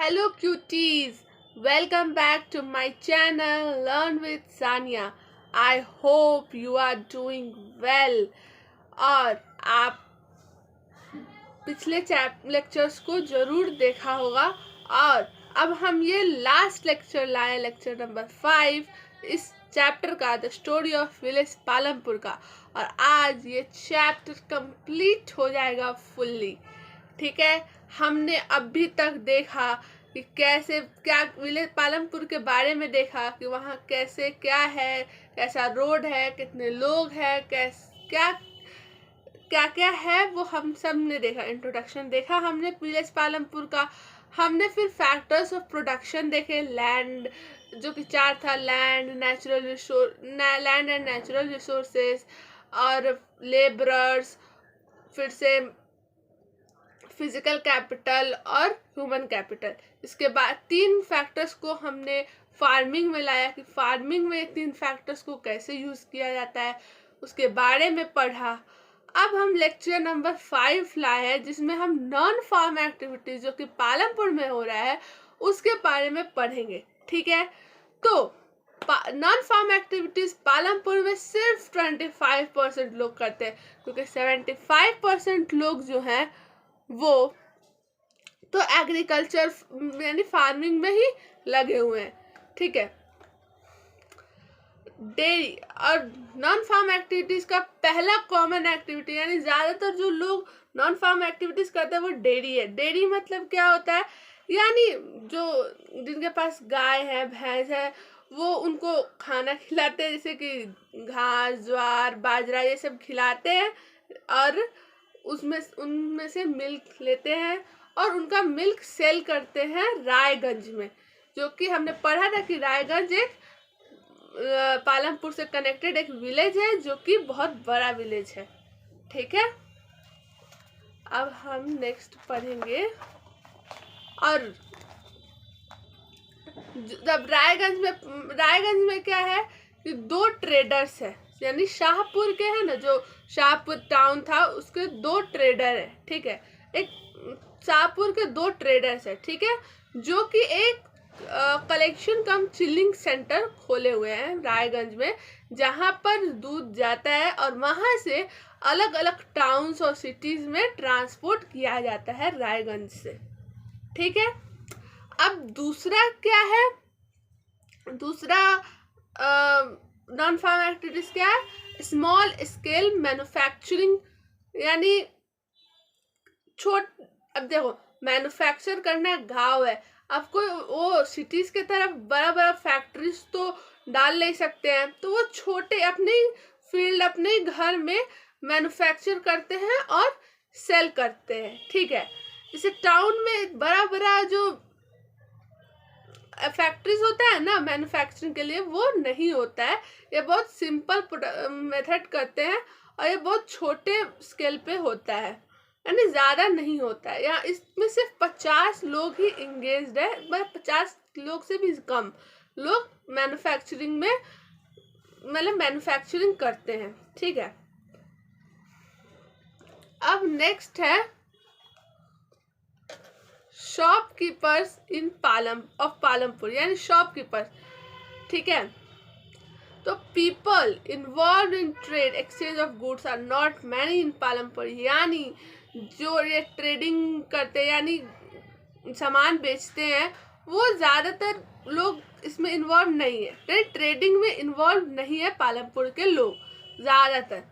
Hello cuties, welcome back to my channel Learn with Sania. I hope you are doing well और आप पिछले lectures को जरूर देखा होगा और अब हम ये लास्ट लेक्चर लाए, लेक्चर नंबर 5 इस चैप्टर का, the story of village Palampur का। और आज ये चैप्टर कंप्लीट हो जाएगा फुल्ली। ठीक है, हमने अभी तक देखा कि कैसे क्या विलेज पालमपुर के बारे में देखा कि वहाँ कैसे क्या है, कैसा रोड है, कितने लोग हैं, क्या क्या क्या है, वो हम सब ने देखा। इंट्रोडक्शन देखा हमने विलेज पालमपुर का। हमने फिर फैक्टर्स ऑफ प्रोडक्शन देखे। लैंड जो कि 4 था, लैंड एंड नेचुरल रिसोर्सेस और लेबरर्स, फिर से फिजिकल कैपिटल और ह्यूमन कैपिटल। इसके बाद 3 फैक्टर्स को हमने फार्मिंग में लाया कि फार्मिंग में 3 फैक्टर्स को कैसे यूज किया जाता है, उसके बारे में पढ़ा। अब हम लेक्चर नंबर 5 लाए हैं जिसमें हम नॉन फार्म एक्टिविटीज जो कि पालमपुर में हो रहा है उसके बारे में पढ़ेंगे। ठीक है, तो नॉन फार्म एक्टिविटीज पालमपुर में सिर्फ 25% लोग करते हैं, क्योंकि 75% लोग जो हैं वो तो एग्रीकल्चर यानी फार्मिंग में ही लगे हुए हैं। ठीक है, डेयरी और नॉन फार्म एक्टिविटीज का पहला कॉमन एक्टिविटी यानी ज्यादातर जो लोग नॉन फार्म एक्टिविटीज करते हैं वो डेयरी है। डेयरी मतलब क्या होता है, यानी जो जिनके पास गाय है, भैंस है, वो उनको खाना खिलाते हैं, जैसे कि घास, ज्वार, बाजरा ये सब खिलाते हैं और उनमें से मिल्क लेते हैं और उनका मिल्क सेल करते हैं रायगंज में। जो कि हमने पढ़ा था कि रायगंज एक पालमपुर से कनेक्टेड एक विलेज है जो कि बहुत बड़ा विलेज है। ठीक है, अब हम नेक्स्ट पढ़ेंगे। और जब रायगंज में क्या है कि 2 ट्रेडर्स है, यानी शाहपुर के है ना, जो शाहपुर टाउन था उसके 2 ट्रेडर है। ठीक है, एक शाहपुर के 2 ट्रेडर्स है। ठीक है, जो कि एक कलेक्शन कम चिलिंग सेंटर खोले हुए हैं रायगंज में, जहां पर दूध जाता है और वहां से अलग अलग टाउन्स और सिटीज में ट्रांसपोर्ट किया जाता है रायगंज से। ठीक है, अब दूसरा क्या है, दूसरा नॉन फार्म एक्टिविटीज क्या है, स्मॉल स्केल मैन्युफैक्चरिंग, यानी अब देखो मैन्युफैक्चर करना गांव है, आपको वो सिटीज के तरफ बड़ा बड़ा फैक्ट्रीज तो डाल नहीं सकते हैं, तो वो छोटे अपने फील्ड, अपने घर में मैन्युफैक्चर करते हैं और सेल करते हैं। ठीक है, जैसे टाउन में बड़ा बड़ा जो फैक्ट्रीज होता है ना मैन्युफैक्चरिंग के लिए, वो नहीं होता है। ये बहुत सिंपल मेथड करते हैं और ये बहुत छोटे स्केल पे होता है, यानी ज़्यादा नहीं होता है। यहाँ इसमें सिर्फ 50 लोग ही इंगेज्ड है, बस 50 लोग से भी कम लोग मैन्युफैक्चरिंग में मतलब मैन्युफैक्चरिंग करते हैं। ठीक है, अब नेक्स्ट है शॉपकीपर्स इन पालमपुर, यानी शॉपकीपर्स। ठीक है, तो people involve in trade exchange of goods are not many in Palampur, यानी जो ये ट्रेडिंग करते हैं यानी सामान बेचते हैं वो ज़्यादातर लोग इसमें इन्वॉल्व नहीं है, ट्रेडिंग में इन्वॉल्व नहीं है पालमपुर के लोग ज़्यादातर।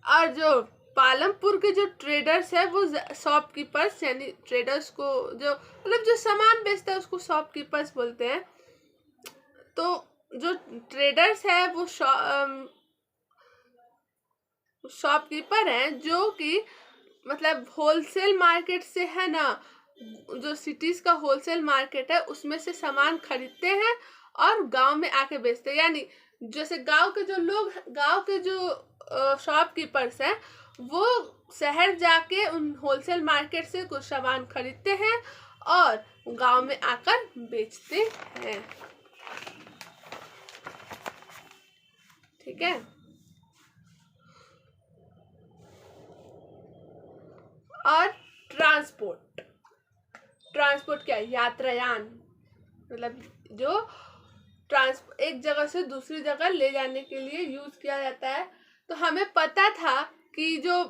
और जो पालमपुर के जो ट्रेडर्स है वो शॉपकीपर्स, यानी ट्रेडर्स को जो मतलब जो सामान बेचता है उसको शॉपकीपर्स बोलते हैं। तो जो ट्रेडर्स है वो शॉपकीपर हैं जो कि मतलब होलसेल मार्केट से है ना, जो सिटीज का होलसेल मार्केट है उसमें से सामान खरीदते हैं और गांव में आके बेचते हैं। यानी जैसे गांव के जो शॉपकीपर्स हैं वो शहर जाके उन होलसेल मार्केट से कुछ सामान खरीदते हैं और गांव में आकर बेचते हैं। ठीक है, और ट्रांसपोर्ट। ट्रांसपोर्ट क्या है? यात्रायान, मतलब जो एक जगह से दूसरी जगह ले जाने के लिए यूज किया जाता है। तो हमें पता था कि जो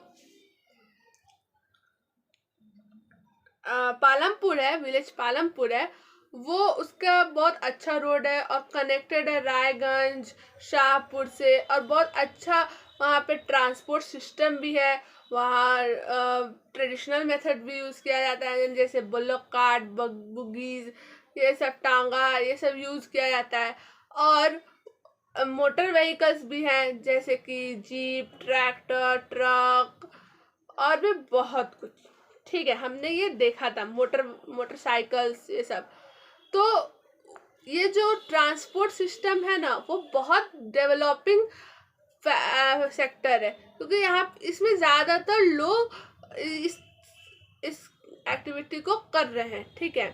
पालमपुर है, विलेज पालमपुर है, वो उसका बहुत अच्छा रोड है और कनेक्टेड है रायगंज शाहपुर से, और बहुत अच्छा वहाँ पे ट्रांसपोर्ट सिस्टम भी है। वहाँ ट्रेडिशनल मेथड भी यूज़ किया जाता है, जैसे बुलोक कार्ट, बुगीज, ये सब टांगा, ये सब यूज़ किया जाता है। और मोटर व्हीकल्स भी हैं, जैसे कि जीप, ट्रैक्टर, ट्रक और भी बहुत कुछ। ठीक है, हमने ये देखा था, मोटरसाइकिल्स, ये सब। तो ये जो ट्रांसपोर्ट सिस्टम है ना, वो बहुत डेवलपिंग सेक्टर है, क्योंकि यहाँ इसमें ज़्यादातर लोग इस एक्टिविटी को कर रहे हैं। ठीक है,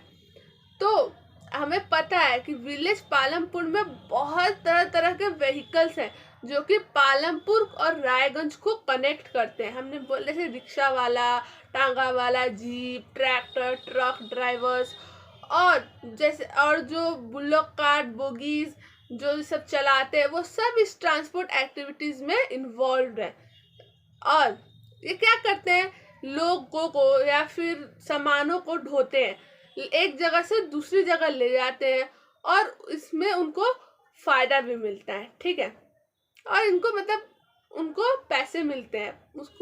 तो हमें पता है कि विलेज पालमपुर में बहुत तरह तरह के व्हीकल्स हैं जो कि पालमपुर और रायगंज को कनेक्ट करते हैं। हमने बोले जैसे रिक्शा वाला, टांगा वाला, जीप, ट्रैक्टर, ट्रक ड्राइवर्स, और जैसे और जो बुलोक कार्ट, बोगीज जो सब चलाते हैं, वो सब इस ट्रांसपोर्ट एक्टिविटीज में इन्वॉल्व है। और ये क्या करते हैं? लोगों को या फिर सामानों को ढोते हैं, एक जगह से दूसरी जगह ले जाते हैं, और इसमें उनको फायदा भी मिलता है। ठीक है, और इनको मतलब उनको पैसे मिलते हैं,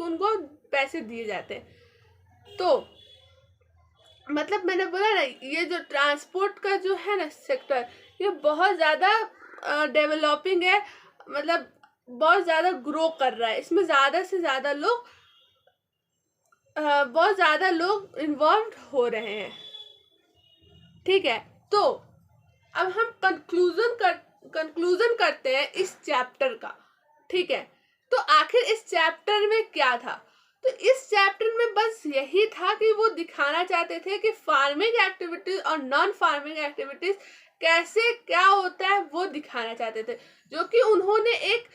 उनको पैसे दिए जाते हैं। तो मतलब मैंने बोला ना, ये जो ट्रांसपोर्ट का जो है ना सेक्टर, ये बहुत ज़्यादा डेवलपिंग है, मतलब बहुत ज़्यादा ग्रो कर रहा है। इसमें ज़्यादा से ज़्यादा लोग बहुत ज़्यादा लोग इन्वॉल्व हो रहे हैं। ठीक है, तो अब हम कंक्लूजन करते हैं इस चैप्टर का। ठीक है, तो आखिर इस चैप्टर में क्या था? तो इस चैप्टर में बस यही था कि वो दिखाना चाहते थे कि फार्मिंग एक्टिविटीज और नॉन फार्मिंग एक्टिविटीज कैसे क्या होता है, वो दिखाना चाहते थे, जो कि उन्होंने एक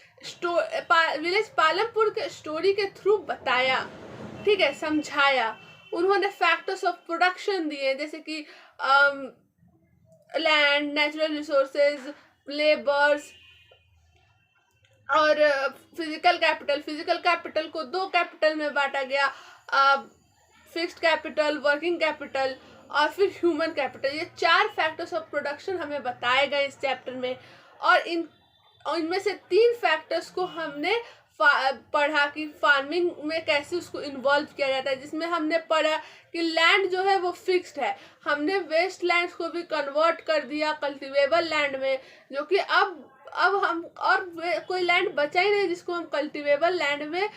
विलेज पालमपुर के स्टोरी के थ्रू बताया। ठीक है, समझाया। उन्होंने फैक्टर्स ऑफ प्रोडक्शन दिए, जैसे कि लैंड, नेचुरल रिसोर्सेज, लेबर्स और फिजिकल कैपिटल को दो कैपिटल में बांटा गया, फिक्स्ड कैपिटल, वर्किंग कैपिटल और फिर ह्यूमन कैपिटल। ये 4 फैक्टर्स ऑफ प्रोडक्शन हमें बताए गए इस चैप्टर में, और इनमें से 3 फैक्टर्स को हमने पढ़ा कि फार्मिंग में कैसे उसको इन्वॉल्व किया जाता है, जिसमें हमने पढ़ा कि लैंड जो है वो फिक्स्ड है। हमने वेस्ट लैंड को भी कन्वर्ट कर दिया कल्टिवेबल लैंड में, जो कि अब हम और कोई लैंड बचा ही नहीं जिसको हम कल्टिवेबल लैंड में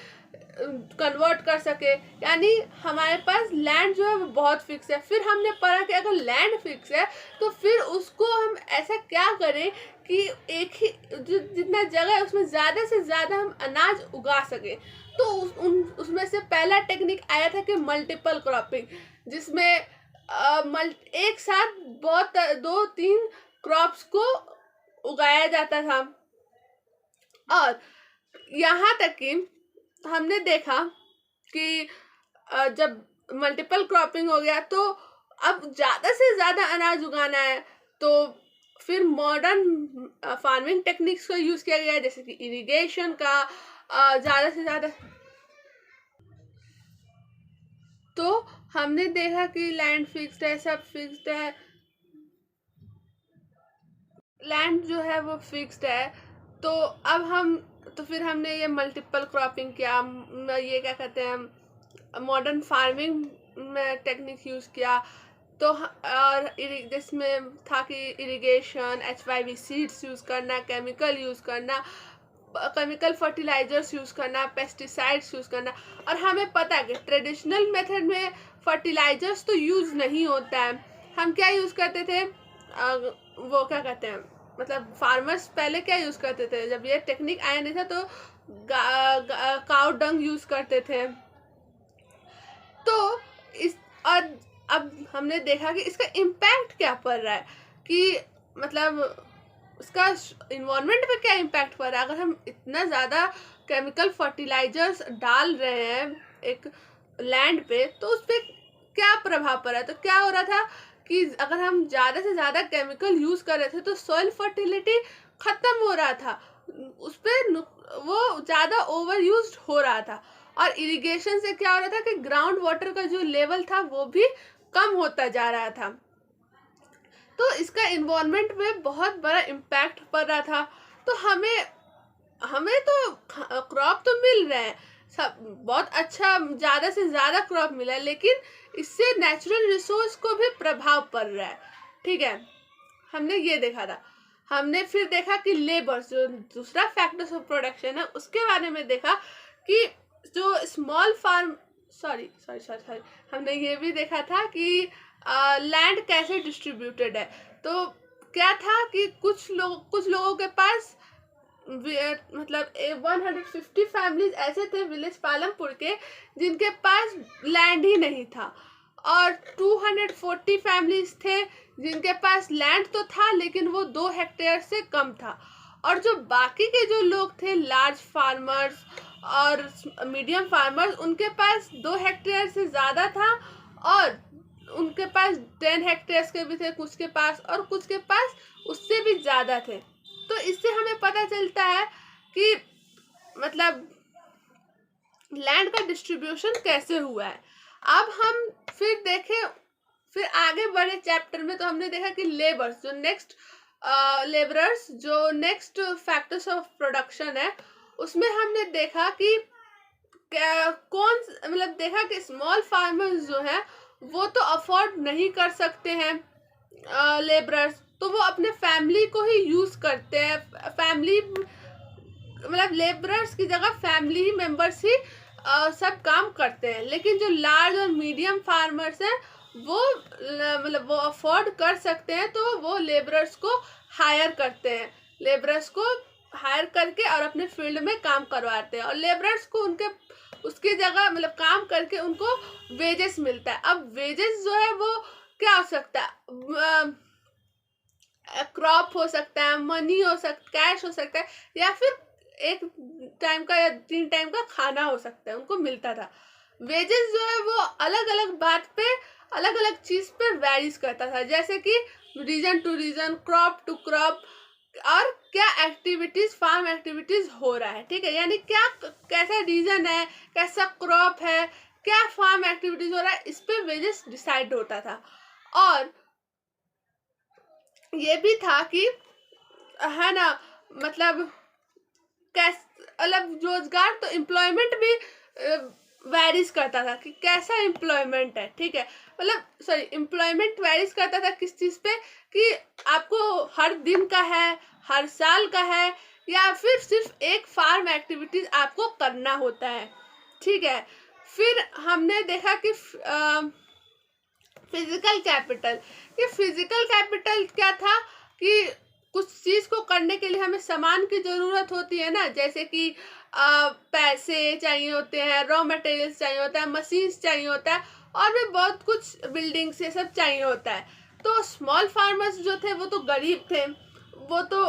कन्वर्ट कर सके। यानी हमारे पास लैंड जो है वो बहुत फिक्स है। फिर हमने पढ़ा कि अगर लैंड फिक्स है तो फिर उसको हम ऐसा क्या करें कि एक ही जितना जगह है उसमें ज़्यादा से ज़्यादा हम अनाज उगा सके। तो उसमें से पहला टेक्निक आया था कि मल्टीपल क्रॉपिंग, जिसमें एक साथ बहुत 2-3 क्रॉप्स को उगाया जाता था। और यहाँ तक कि हमने देखा कि जब मल्टीपल क्रॉपिंग हो गया तो अब ज़्यादा से ज़्यादा अनाज उगाना है, तो फिर मॉडर्न फार्मिंग टेक्निक्स को यूज़ किया गया, जैसे कि इरिगेशन का ज़्यादा से ज़्यादा। तो हमने देखा कि लैंड फिक्स्ड है, सब फिक्स्ड है, लैंड जो है वो फिक्स्ड है। तो फिर हमने ये मल्टीपल क्रॉपिंग किया, ये क्या कहते हैं, मॉडर्न फार्मिंग में टेक्निक यूज़ किया। तो और जिसमें था कि इरिगेशन, HYV सीड्स यूज़ करना, केमिकल यूज़ करना, केमिकल फर्टिलाइजर्स यूज़ करना, पेस्टिसाइड्स यूज़ करना। और हमें पता है कि ट्रेडिशनल मेथड में फर्टिलाइजर्स तो यूज़ नहीं होता है। हम क्या यूज़ करते थे, वो क्या कहते हैं, मतलब फार्मर्स पहले क्या यूज़ करते थे, जब ये टेक्निक आया नहीं था तो काउ डंग यूज़ करते थे। तो इस और अब हमने देखा कि इसका इम्पैक्ट क्या पड़ रहा है, कि मतलब उसका इन्वायरमेंट पे क्या इम्पैक्ट पड़ रहा है। अगर हम इतना ज़्यादा केमिकल फर्टिलाइजर्स डाल रहे हैं एक लैंड पे, तो उस पर क्या प्रभाव पड़ा, तो क्या हो रहा था कि अगर हम ज़्यादा से ज़्यादा केमिकल यूज़ कर रहे थे तो सॉइल फर्टिलिटी ख़त्म हो रहा था, उस पर वो ज़्यादा ओवर यूज हो रहा था। और इरिगेशन से क्या हो रहा था कि ग्राउंड वाटर का जो लेवल था वो भी कम होता जा रहा था। तो इसका इन्वायरमेंट में बहुत बड़ा इम्पैक्ट पड़ रहा था। तो हमें हमें तो क्रॉप तो मिल रहे हैं, सब बहुत अच्छा, ज़्यादा से ज़्यादा क्रॉप मिला है, लेकिन इससे नेचुरल रिसोर्स को भी प्रभाव पड़ रहा है। ठीक है, हमने ये देखा था। हमने फिर देखा कि लेबर्स, जो दूसरा फैक्टर्स ऑफ प्रोडक्शन है, उसके बारे में देखा कि जो small farm sorry sorry sorry sorry हमने ये भी देखा था कि लैंड कैसे डिस्ट्रीब्यूटेड है। तो क्या था कि कुछ लोगों के पास मतलब 150 फैमिलीज ऐसे थे विलेज पालमपुर के जिनके पास लैंड ही नहीं था, और 240 फैमिलीज थे जिनके पास लैंड तो था लेकिन वो 2 हेक्टेयर से कम था। और जो बाकी के जो लोग थे, लार्ज फार्मर्स और मीडियम फार्मर्स, उनके पास 2 हेक्टेयर से ज़्यादा था, और उनके पास 10 हेक्टेयर्स के भी थे कुछ के पास, और कुछ के पास उससे भी ज़्यादा थे। तो इससे हमें पता चलता है कि मतलब लैंड का डिस्ट्रीब्यूशन कैसे हुआ है। अब हम फिर आगे बढ़े चैप्टर में, तो हमने देखा कि लेबर्स, जो नेक्स्ट लेबरर्स जो नेक्स्ट फैक्टर्स ऑफ प्रोडक्शन है, उसमें हमने देखा कि देखा कि स्मॉल फार्मर्स जो हैं वो तो अफोर्ड नहीं कर सकते हैं लेबरर्स, तो वो अपने फैमिली को ही यूज करते हैं। फैमिली लेबरर्स की जगह फैमिली मेंबर्स ही सब काम करते हैं। लेकिन जो लार्ज और मीडियम फार्मर्स हैं वो वो अफोर्ड कर सकते हैं, तो वो लेबरर्स को हायर करते हैं, लेबरर्स को हायर करके और अपने फील्ड में काम करवाते हैं, और लेबरर्स को उसकी जगह काम करके उनको वेजेस मिलता है। अब वेजेस जो है वो क्या हो सकता है, क्रॉप हो सकता है, मनी हो सकता, कैश हो सकता है, या फिर एक टाइम का या 3 टाइम का खाना हो सकता है, उनको मिलता था। वेजेस जो है वो अलग अलग बात पे, अलग अलग चीज पे वेरीज करता था, जैसे कि region to region, crop to crop, और क्या एक्टिविटीज, फार्म एक्टिविटीज हो रहा है। ठीक है, यानी क्या कैसा रीजन है, कैसा क्रॉप है, क्या फार्म एक्टिविटीज हो रहा है, इस पे वेजेस डिसाइड होता था। और ये भी था कि है ना, रोजगार तो एम्प्लॉयमेंट भी वैरीज करता था कि कैसा एम्प्लॉयमेंट है। ठीक है, एम्प्लॉयमेंट वैरीज करता था किस चीज पे, कि आपको हर दिन का है, हर साल का है, या फिर सिर्फ एक फार्म एक्टिविटीज आपको करना होता है। ठीक है, फिर हमने देखा कि फिजिकल कैपिटल, ये फिजिकल कैपिटल क्या था कि कुछ चीज को करने के लिए हमें सामान की जरूरत होती है ना, जैसे कि पैसे चाहिए होते हैं, रॉ मटेरियल्स चाहिए होता है, मशीन्स चाहिए होता है, और भी बहुत कुछ, बिल्डिंग्स, ये सब चाहिए होता है। तो स्मॉल फार्मर्स जो थे वो तो गरीब थे, वो तो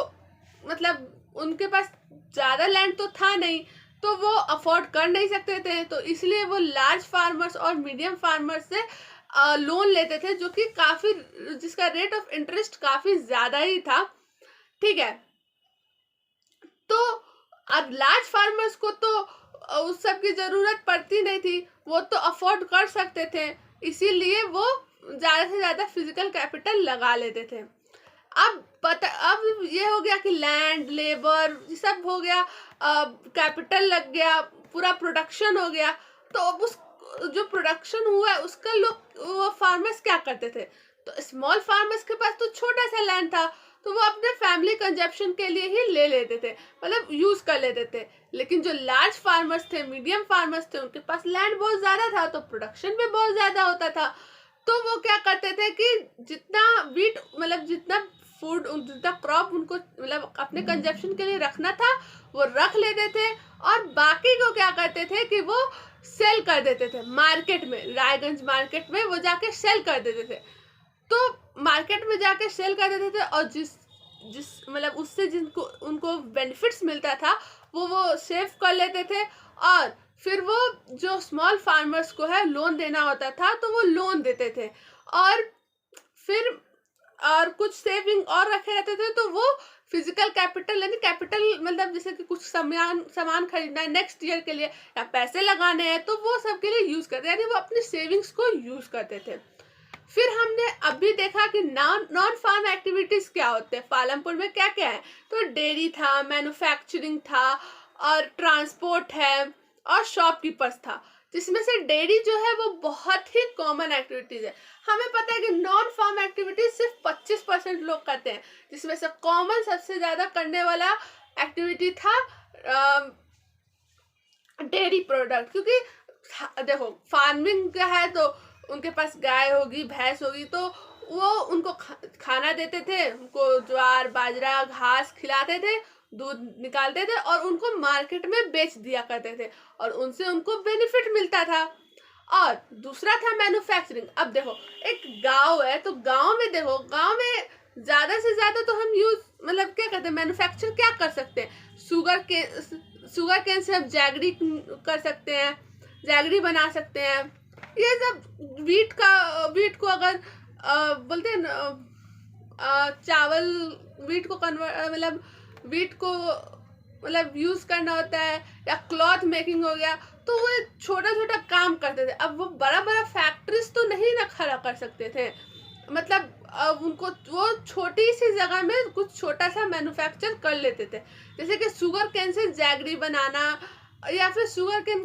उनके पास ज़्यादा लैंड तो था नहीं, तो वो अफोर्ड कर नहीं सकते थे, तो इसलिए वो लार्ज फार्मर्स और मीडियम फार्मर्स से लोन लेते थे, जो कि जिसका रेट ऑफ इंटरेस्ट काफ़ी ज़्यादा ही था। ठीक है, तो अब लार्ज फार्मर्स को तो उस सब की जरूरत पड़ती नहीं थी, वो तो अफोर्ड कर सकते थे, इसीलिए वो ज़्यादा से ज़्यादा फिजिकल कैपिटल लगा लेते थे। अब ये हो गया कि लैंड, लेबर, ये सब हो गया, कैपिटल लग गया, पूरा प्रोडक्शन हो गया। तो अब उस जो प्रोडक्शन हुआ है उसका वो फार्मर्स क्या करते थे, तो स्मॉल फार्मर्स के पास तो छोटा सा लैंड था, तो वो अपने फैमिली कंजप्शन के लिए ही ले लेते थे, यूज कर लेते थे। लेकिन जो लार्ज फार्मर्स थे, मीडियम फार्मर्स थे, उनके पास लैंड बहुत ज्यादा था, तो प्रोडक्शन भी बहुत ज्यादा होता था। तो वो क्या करते थे कि जितना वीट जितना फूड, जितना क्रॉप उनको अपने कंजप्शन के लिए रखना था वो रख लेते थे, और बाकी को क्या करते थे कि वो सेल कर देते थे मार्केट में, रायगंज मार्केट में वो जाके सेल कर देते थे। तो मार्केट में जाके सेल कर देते थे, और जिस उससे जिनको उनको बेनिफिट्स मिलता था वो सेव कर लेते थे, और फिर वो जो स्मॉल फार्मर्स को है लोन देना होता था तो वो लोन देते थे, और फिर और कुछ सेविंग और रखे रहते थे, तो वो फिजिकल कैपिटल यानी कैपिटल मतलब जैसे कि कुछ सामान खरीदना है नेक्स्ट ईयर के लिए या पैसे लगाने हैं, तो वो सब के लिए यूज करते यानी वो अपनी सेविंग्स को यूज करते थे। फिर हमने अभी देखा कि नॉन फार्म एक्टिविटीज क्या होते हैं, पालमपुर में क्या क्या है। तो डेयरी था, मैन्युफैक्चरिंग था, और ट्रांसपोर्ट है, और शॉपकीपर्स था, जिसमें से डेयरी जो है वो बहुत ही कॉमन एक्टिविटीज है। हमें पता है कि नॉन फार्म एक्टिविटीज सिर्फ 25% लोग करते हैं, जिसमें से कॉमन सबसे ज्यादा करने वाला एक्टिविटी था डेयरी प्रोडक्ट। क्योंकि देखो फार्मिंग का है तो उनके पास गाय होगी, भैंस होगी, तो वो उनको खाना देते थे, उनको ज्वार बाजरा घास खिलाते थे, दूध निकालते थे और उनको मार्केट में बेच दिया करते थे, और उनसे उनको बेनिफिट मिलता था। और दूसरा था मैन्युफैक्चरिंग। अब देखो एक गांव है, तो गांव में देखो, गांव में ज्यादा से ज्यादा तो हम यूज मतलब क्या करते हैं, मैन्युफैक्चर क्या कर सकते हैं, शुगर केन से हम जैगरी कर सकते हैं, जैगरी बना सकते हैं। ये सब वीट को अगर बोलते हैं चावल, वीट को कन्वर्ट मतलब वीट को मतलब यूज करना होता है, या क्लॉथ मेकिंग हो गया, तो वो छोटा छोटा काम करते थे। अब वो बड़ा बड़ा फैक्ट्रीज तो नहीं ना खड़ा कर सकते थे, मतलब अब उनको वो छोटी सी जगह में कुछ छोटा सा मैन्युफैक्चर कर लेते थे, जैसे कि शुगर केन से जैगरी बनाना, या फिर शुगर केन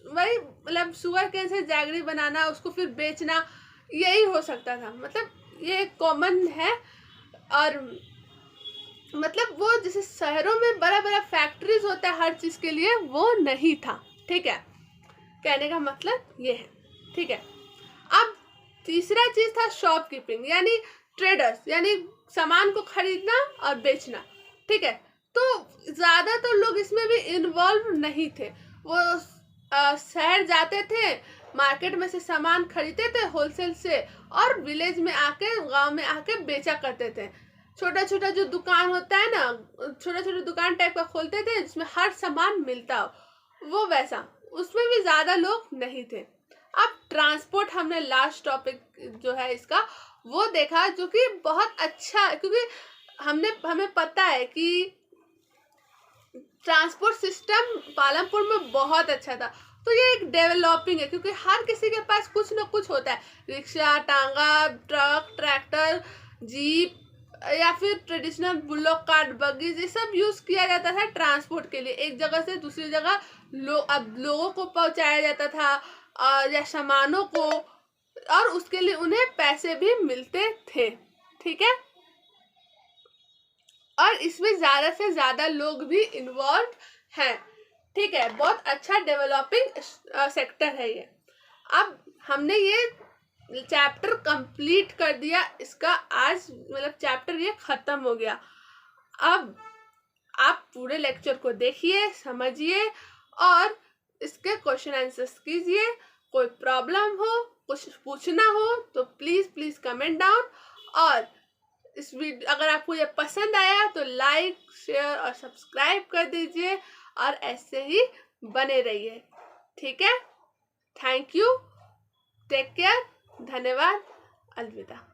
वही मतलब शुगर केन से जैगरी बनाना, उसको फिर बेचना, यही हो सकता था। मतलब ये कॉमन है। और मतलब वो जैसे शहरों में बड़ा बड़ा फैक्ट्रीज होता है हर चीज के लिए, वो नहीं था। ठीक है, कहने का मतलब ये है। ठीक है, अब तीसरा चीज था शॉपकीपिंग यानी ट्रेडर्स, यानी सामान को खरीदना और बेचना। ठीक है, तो ज्यादातर लोग इसमें भी इन्वॉल्व नहीं थे। वो शहर जाते थे, मार्केट में से सामान खरीदते थे होलसेल से, और विलेज में आके गांव में आके बेचा करते थे। छोटा छोटा जो दुकान होता है ना, छोटा छोटा दुकान टाइप का खोलते थे जिसमें हर सामान मिलता हो, वो वैसा, उसमें भी ज्यादा लोग नहीं थे। अब ट्रांसपोर्ट हमने लास्ट टॉपिक जो है इसका वो देखा, जो कि बहुत अच्छा है, क्योंकि हमें पता है कि ट्रांसपोर्ट सिस्टम पालमपुर में बहुत अच्छा था। तो ये एक डेवलपिंग है, क्योंकि हर किसी के पास कुछ ना कुछ होता है, रिक्शा, टांगा, ट्रक, ट्रैक्टर, जीप, या फिर ट्रेडिशनल बुलोक कार्ट, बग्गी, ये सब यूज किया जाता था ट्रांसपोर्ट के लिए। एक जगह से दूसरी जगह अब लोगों को पहुंचाया जाता था, या सामानों को, और उसके लिए उन्हें पैसे भी मिलते थे। ठीक है, और इसमें ज्यादा से ज्यादा लोग भी इन्वॉल्व हैं। ठीक है, बहुत अच्छा डेवलपिंग सेक्टर है ये। अब हमने ये चैप्टर कंप्लीट कर दिया, इसका आज मतलब चैप्टर ये खत्म हो गया। अब आप पूरे लेक्चर को देखिए, समझिए, और इसके क्वेश्चन आंसर्स कीजिए। कोई प्रॉब्लम हो, कुछ पूछना हो, तो प्लीज कमेंट डाउन। और इस वीडियो अगर आपको ये पसंद आया तो लाइक, शेयर और सब्सक्राइब कर दीजिए, और ऐसे ही बने रहिए। ठीक है, थैंक यू, टेक केयर, धन्यवाद, अलविदा।